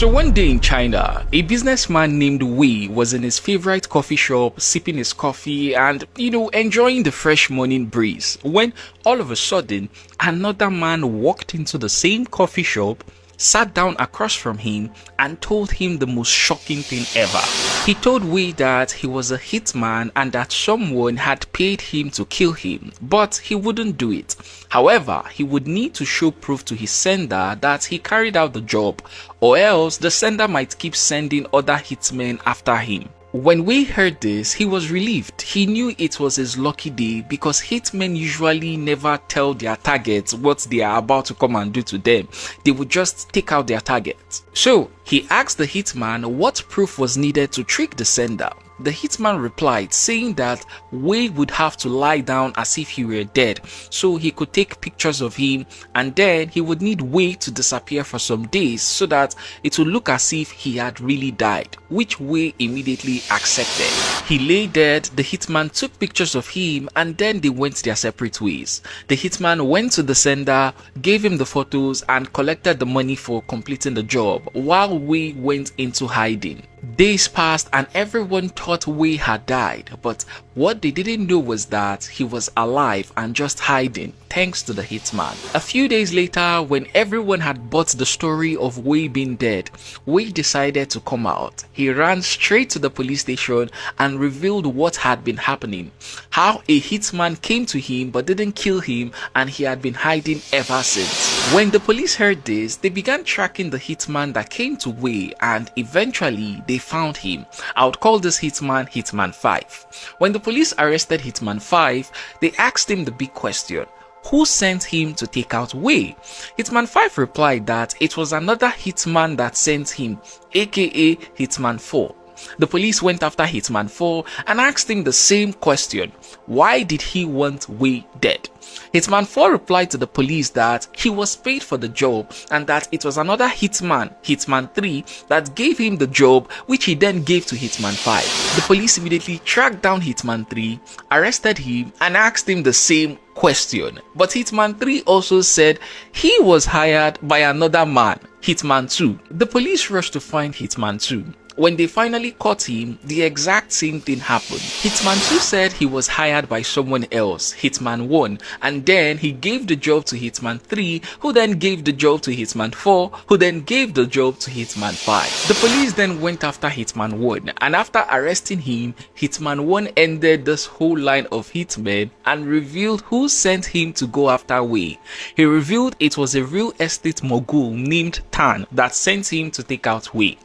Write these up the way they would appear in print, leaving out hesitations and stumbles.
So one day in China, a businessman named Wei was in his favorite coffee shop sipping his coffee and, enjoying the fresh morning breeze when all of a sudden another man walked into the same coffee shop, sat down across from him and told him the most shocking thing ever. He told Wei that he was a hitman and that someone had paid him to kill him, but he wouldn't do it. However, he would need to show proof to his sender that he carried out the job, or else the sender might keep sending other hitmen after him. When Wei heard this, he was relieved. He knew it was his lucky day because hitmen usually never tell their targets what they are about to come and do to them. They would just take out their targets. So he asked the hitman what proof was needed to trick the sender. The hitman replied, saying that Wei would have to lie down as if he were dead so he could take pictures of him, and then he would need Wei to disappear for some days so that it would look as if he had really died, which Wei immediately accepted. He lay dead, the hitman took pictures of him, and then they went their separate ways. The hitman went to the sender, gave him the photos and collected the money for completing the job, while Wei went into hiding. Days passed and everyone thought Wei had died, but what they didn't know was that he was alive and just hiding thanks to the hitman. A few days later, when everyone had bought the story of Wei being dead, Wei decided to come out. He ran straight to the police station and revealed what had been happening, how a hitman came to him but didn't kill him and he had been hiding ever since. When the police heard this, they began tracking the hitman that came to Wei and eventually they found him. I would call this hitman Hitman 5. When the police arrested Hitman 5, they asked him the big question: who sent him to take out Wei? Hitman 5 replied that it was another hitman that sent him, aka Hitman 4. The police went after Hitman 4 and asked him the same question: why did he want Wei dead? Hitman 4 replied to the police that he was paid for the job and that it was another hitman, Hitman 3, that gave him the job, which he then gave to Hitman 5. The police immediately tracked down Hitman 3, arrested him and asked him the same question. But Hitman 3 also said he was hired by another man, Hitman 2. The police rushed to find Hitman 2. When they finally caught him, the exact same thing happened. Hitman 2 said he was hired by someone else, Hitman 1, and then he gave the job to Hitman 3, who then gave the job to Hitman 4, who then gave the job to Hitman 5. The police then went after Hitman 1, and after arresting him, Hitman 1 ended this whole line of hitmen and revealed who sent him to go after Wei. He revealed it was a real estate mogul named Tan that sent him to take out Wei.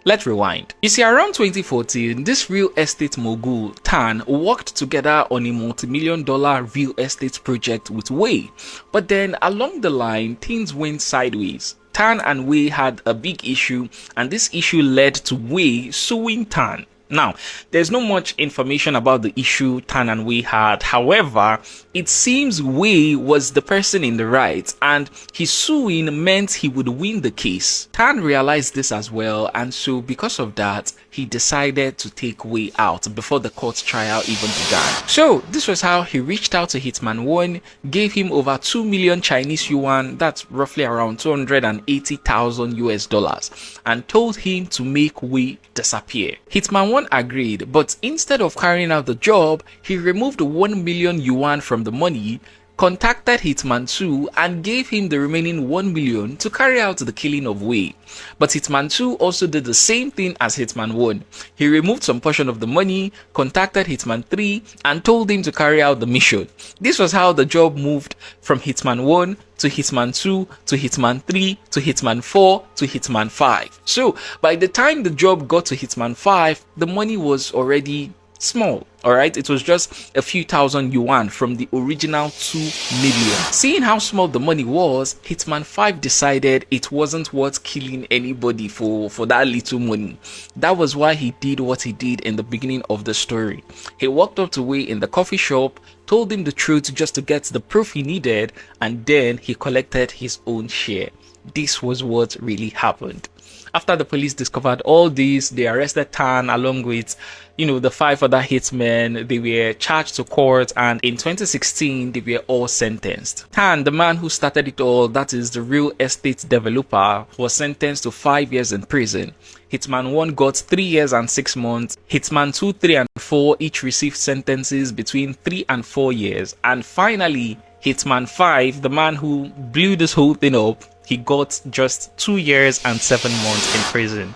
Let's rewind. You see, around 2014, this real estate mogul, Tan, worked together on a multi-million-dollar real estate project with Wei. But then, along the line, things went sideways. Tan and Wei had a big issue, and this issue led to Wei suing Tan. Now, there's not much information about the issue Tan and Wei had. However, it seems Wei was the person in the right and his suing meant he would win the case. Tan realized this as well, and so because of that, he decided to take Wei out before the court trial even began. So this was how he reached out to Hitman 1, gave him over 2 million Chinese yuan, that's roughly around 280,000 US dollars, and told him to make Wei disappear. Hitman 1 agreed, but instead of carrying out the job, he removed 1 million yuan from the money, contacted Hitman 2 and gave him the remaining 1 million to carry out the killing of Wei. But Hitman 2 also did the same thing as Hitman 1. He removed some portion of the money, contacted Hitman 3 and told him to carry out the mission. This was how the job moved from Hitman 1 to Hitman 2 to Hitman 3 to Hitman 4 to Hitman 5. So by the time the job got to Hitman 5, the money was already small. Alright, it was just a few thousand yuan from the original 2 million. Seeing how small the money was, Hitman 5 decided it wasn't worth killing anybody for that little money. That was why he did what he did in the beginning of the story. He walked up to Wei in the coffee shop, told him the truth just to get the proof he needed, and then he collected his own share. This was what really happened. After the police discovered all this, they arrested Tan along with, the 5 other hitmen. They were charged to court, and in 2016, they were all sentenced. Tan, the man who started it all, that is the real estate developer, was sentenced to 5 years in prison. Hitman 1 got 3 years and 6 months. Hitman 2, 3, and 4 each received sentences between 3 and 4 years. And finally, Hitman 5, the man who blew this whole thing up, he got just 2 years and 7 months in prison.